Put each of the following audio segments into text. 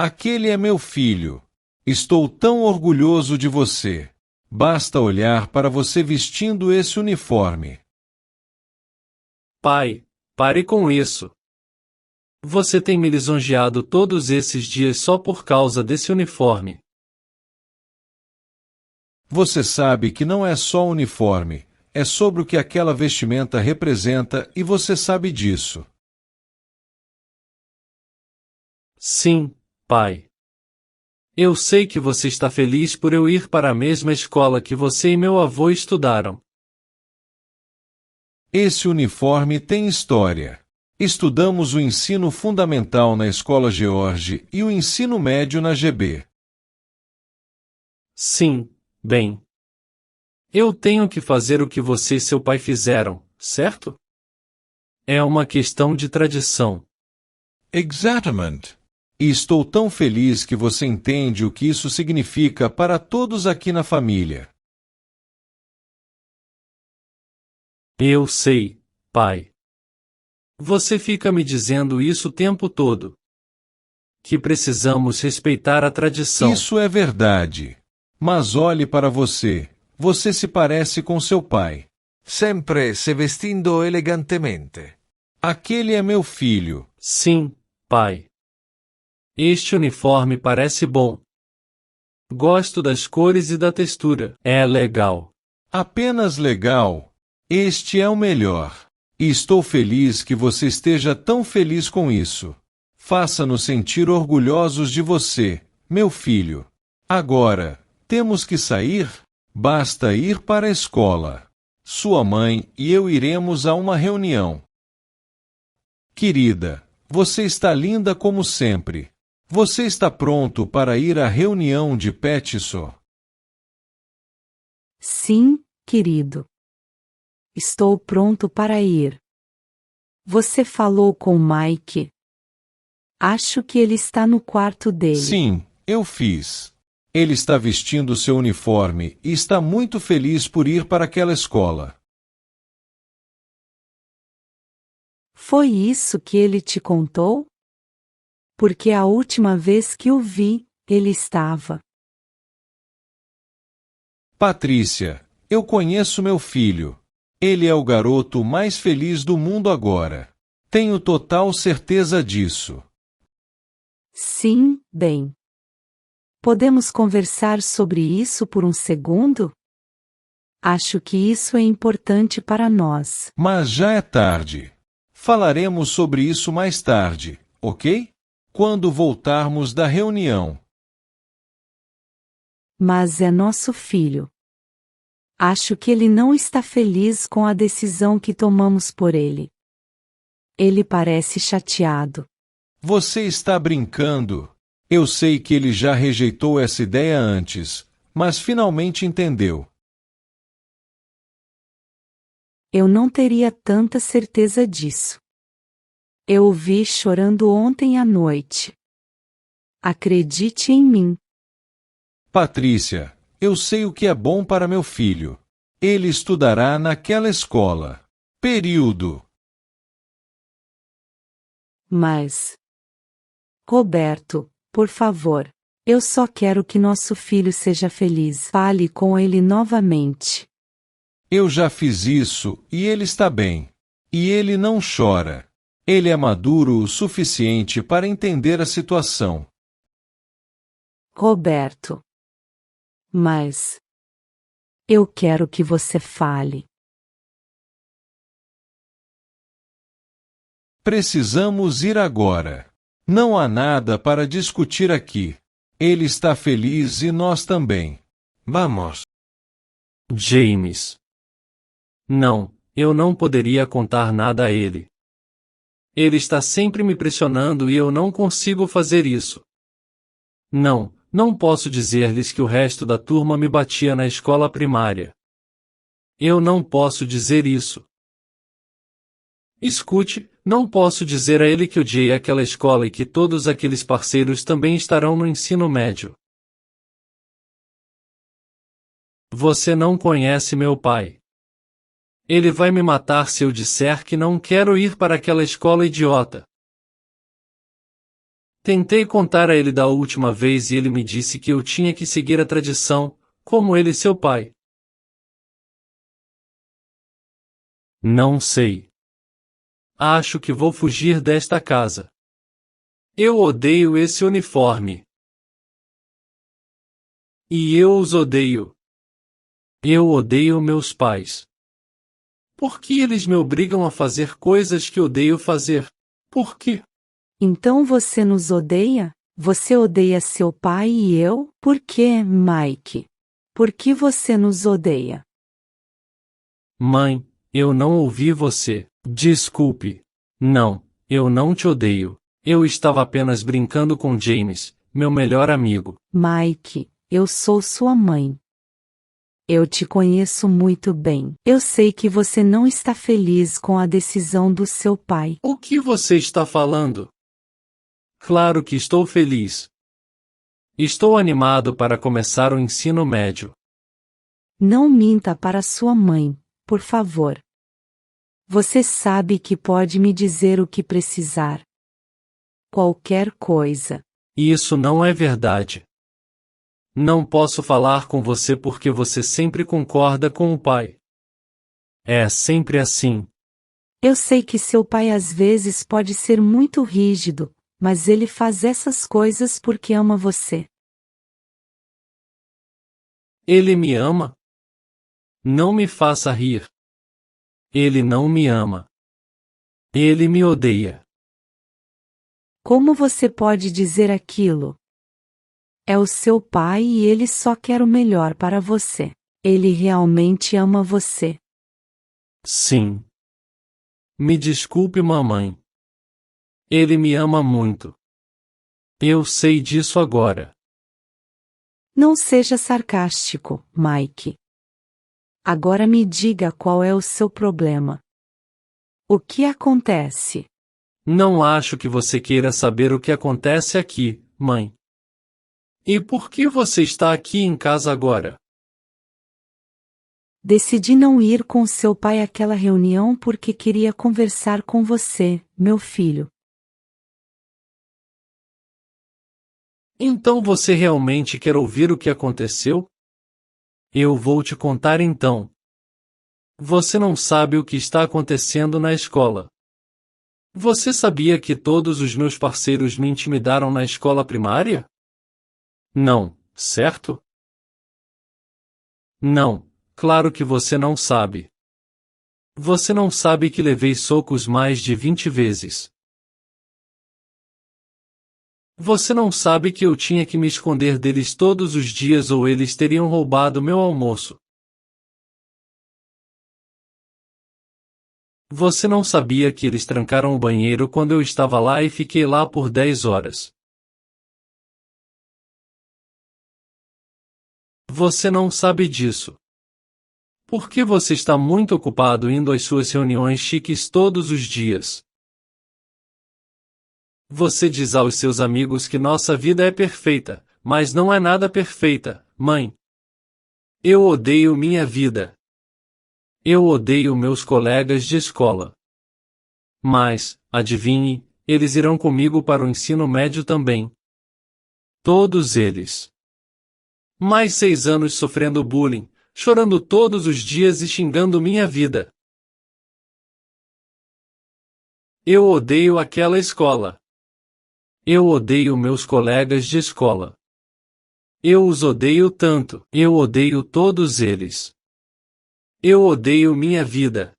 Aquele é meu filho. Estou tão orgulhoso de você. Basta olhar para você vestindo esse uniforme. Pai, pare com isso. Você tem me lisonjeado todos esses dias só por causa desse uniforme. Você sabe que não é só uniforme, é sobre o que aquela vestimenta representa e você sabe disso. Sim, pai. Eu sei que você está feliz por eu ir para a mesma escola que você e meu avô estudaram. Esse uniforme tem história. Estudamos o ensino fundamental na Escola George e o ensino médio na GB. Sim, bem. Eu tenho que fazer o que você e seu pai fizeram, certo? É uma questão de tradição. Exatamente. E estou tão feliz que você entende o que isso significa para todos aqui na família. Eu sei, pai. Você fica me dizendo isso o tempo todo. Que precisamos respeitar a tradição. Isso é verdade. Mas olhe para você. Você se parece com seu pai. Sempre se vestindo elegantemente. Aquele é meu filho. Sim, pai. Este uniforme parece bom. Gosto das cores e da textura. É legal. Apenas legal. Este é o melhor. E estou feliz que você esteja tão feliz com isso. Faça-nos sentir orgulhosos de você, meu filho. Agora, temos que sair? Basta ir para a escola. Sua mãe e eu iremos a uma reunião. Querida, você está linda como sempre. Você está pronto para ir à reunião de Petisson? Sim, querido. Estou pronto para ir. Você falou com Mike? Acho que ele está no quarto dele. Sim, eu fiz. Ele está vestindo seu uniforme e está muito feliz por ir para aquela escola. Foi isso que ele te contou? Porque a última vez que o vi, ele estava. Patrícia, eu conheço meu filho. Ele é o garoto mais feliz do mundo agora. Tenho total certeza disso. Sim, bem. Podemos conversar sobre isso por um segundo? Acho que isso é importante para nós. Mas já é tarde. Falaremos sobre isso mais tarde, ok? Quando voltarmos da reunião. Mas é nosso filho. Acho que ele não está feliz com a decisão que tomamos por ele. Ele parece chateado. Você está brincando. Eu sei que ele já rejeitou essa ideia antes, mas finalmente entendeu. Eu não teria tanta certeza disso. Eu o vi chorando ontem à noite. Acredite em mim. Patrícia, eu sei o que é bom para meu filho. Ele estudará naquela escola. Período. Mas, Roberto, por favor, eu só quero que nosso filho seja feliz. Fale com ele novamente. Eu já fiz isso e ele está bem. E ele não chora. Ele é maduro o suficiente para entender a situação. Roberto. Mas, eu quero que você fale. Precisamos ir agora. Não há nada para discutir aqui. Ele está feliz e nós também. Vamos. James. Não, eu não poderia contar nada a ele. Ele está sempre me pressionando e eu não consigo fazer isso. Não, não posso dizer-lhes que o resto da turma me batia na escola primária. Eu não posso dizer isso. Escute, não posso dizer a ele que odiei aquela escola e que todos aqueles parceiros também estarão no ensino médio. Você não conhece meu pai. Ele vai me matar se eu disser que não quero ir para aquela escola idiota. Tentei contar a ele da última vez e ele me disse que eu tinha que seguir a tradição, como ele e seu pai. Não sei. Acho que vou fugir desta casa. Eu odeio esse uniforme. E eu os odeio. Eu odeio meus pais. Por que eles me obrigam a fazer coisas que odeio fazer? Por quê? Então você nos odeia? Você odeia seu pai e eu? Por quê, Mike? Por que você nos odeia? Mãe, eu não ouvi você. Desculpe. Não, eu não te odeio. Eu estava apenas brincando com James, meu melhor amigo. Mike, eu sou sua mãe. Eu te conheço muito bem. Eu sei que você não está feliz com a decisão do seu pai. O que você está falando? Claro que estou feliz. Estou animado para começar o ensino médio. Não minta para sua mãe, por favor. Você sabe que pode me dizer o que precisar. Qualquer coisa. Isso não é verdade. Não posso falar com você porque você sempre concorda com o pai. É sempre assim. Eu sei que seu pai às vezes pode ser muito rígido, mas ele faz essas coisas porque ama você. Ele me ama? Não me faça rir. Ele não me ama. Ele me odeia. Como você pode dizer aquilo? É o seu pai e ele só quer o melhor para você. Ele realmente ama você. Sim. Me desculpe, mamãe. Ele me ama muito. Eu sei disso agora. Não seja sarcástico, Mike. Agora me diga qual é o seu problema. O que acontece? Não acho que você queira saber o que acontece aqui, mãe. E por que você está aqui em casa agora? Decidi não ir com seu pai àquela reunião porque queria conversar com você, meu filho. Então você realmente quer ouvir o que aconteceu? Eu vou te contar então. Você não sabe o que está acontecendo na escola. Você sabia que todos os meus parceiros me intimidaram na escola primária? Não, certo? Não, claro que você não sabe. Você não sabe que levei socos mais de 20 vezes. Você não sabe que eu tinha que me esconder deles todos os dias ou eles teriam roubado meu almoço. Você não sabia que eles trancaram o banheiro quando eu estava lá e fiquei lá por 10 horas. Você não sabe disso. Por que você está muito ocupado indo às suas reuniões chiques todos os dias? Você diz aos seus amigos que nossa vida é perfeita, mas não é nada perfeita, mãe. Eu odeio minha vida. Eu odeio meus colegas de escola. Mas, adivinhe, eles irão comigo para o ensino médio também. Todos eles. Mais 6 anos sofrendo bullying, chorando todos os dias e xingando minha vida. Eu odeio aquela escola. Eu odeio meus colegas de escola. Eu os odeio tanto, eu odeio todos eles. Eu odeio minha vida.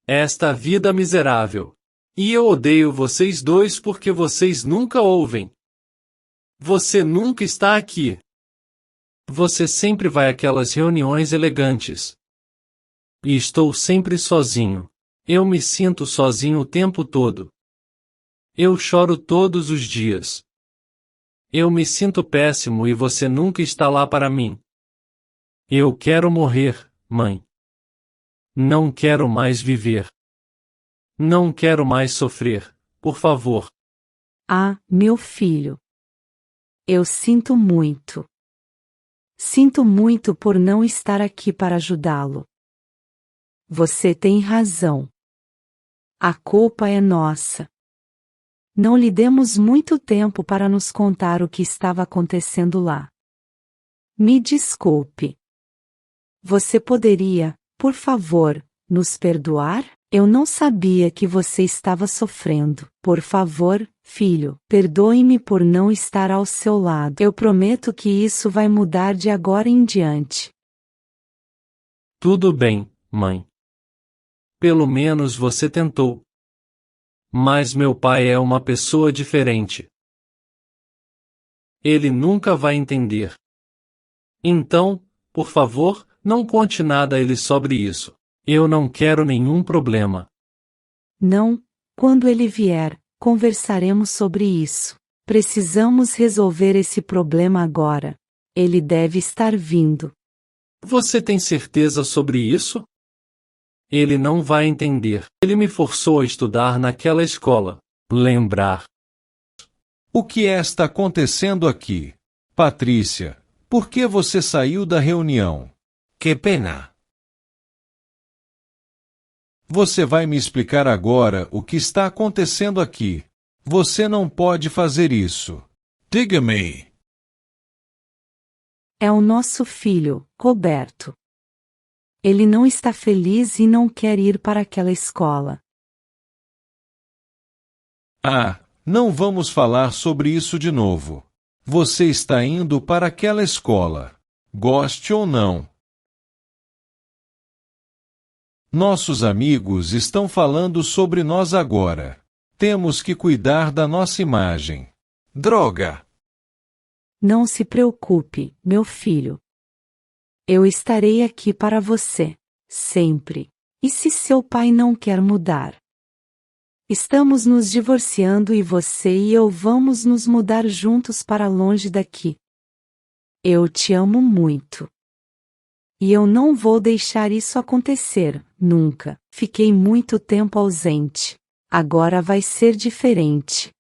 Esta vida miserável. E eu odeio vocês dois porque vocês nunca ouvem. Você nunca está aqui. Você sempre vai àquelas reuniões elegantes. E estou sempre sozinho. Eu me sinto sozinho o tempo todo. Eu choro todos os dias. Eu me sinto péssimo e você nunca está lá para mim. Eu quero morrer, mãe. Não quero mais viver. Não quero mais sofrer, por favor. Ah, meu filho. Eu sinto muito. Sinto muito por não estar aqui para ajudá-lo. Você tem razão. A culpa é nossa. Não lhe demos muito tempo para nos contar o que estava acontecendo lá. Me desculpe. Você poderia, por favor, nos perdoar? Eu não sabia que você estava sofrendo. Por favor, filho, perdoe-me por não estar ao seu lado. Eu prometo que isso vai mudar de agora em diante. Tudo bem, mãe. Pelo menos você tentou. Mas meu pai é uma pessoa diferente. Ele nunca vai entender. Então, por favor, não conte nada a ele sobre isso. Eu não quero nenhum problema. Não, quando ele vier, conversaremos sobre isso. Precisamos resolver esse problema agora. Ele deve estar vindo. Você tem certeza sobre isso? Ele não vai entender. Ele me forçou a estudar naquela escola. Lembrar. O que está acontecendo aqui? Patrícia, por que você saiu da reunião? Que pena. Você vai me explicar agora o que está acontecendo aqui. Você não pode fazer isso. Diga-me. É o nosso filho, Roberto. Ele não está feliz e não quer ir para aquela escola. Ah, não vamos falar sobre isso de novo. Você está indo para aquela escola. Goste ou não. Nossos amigos estão falando sobre nós agora. Temos que cuidar da nossa imagem. Droga! Não se preocupe, meu filho. Eu estarei aqui para você, sempre. E se seu pai não quer mudar? Estamos nos divorciando e você e eu vamos nos mudar juntos para longe daqui. Eu te amo muito. E eu não vou deixar isso acontecer, nunca. Fiquei muito tempo ausente. Agora vai ser diferente.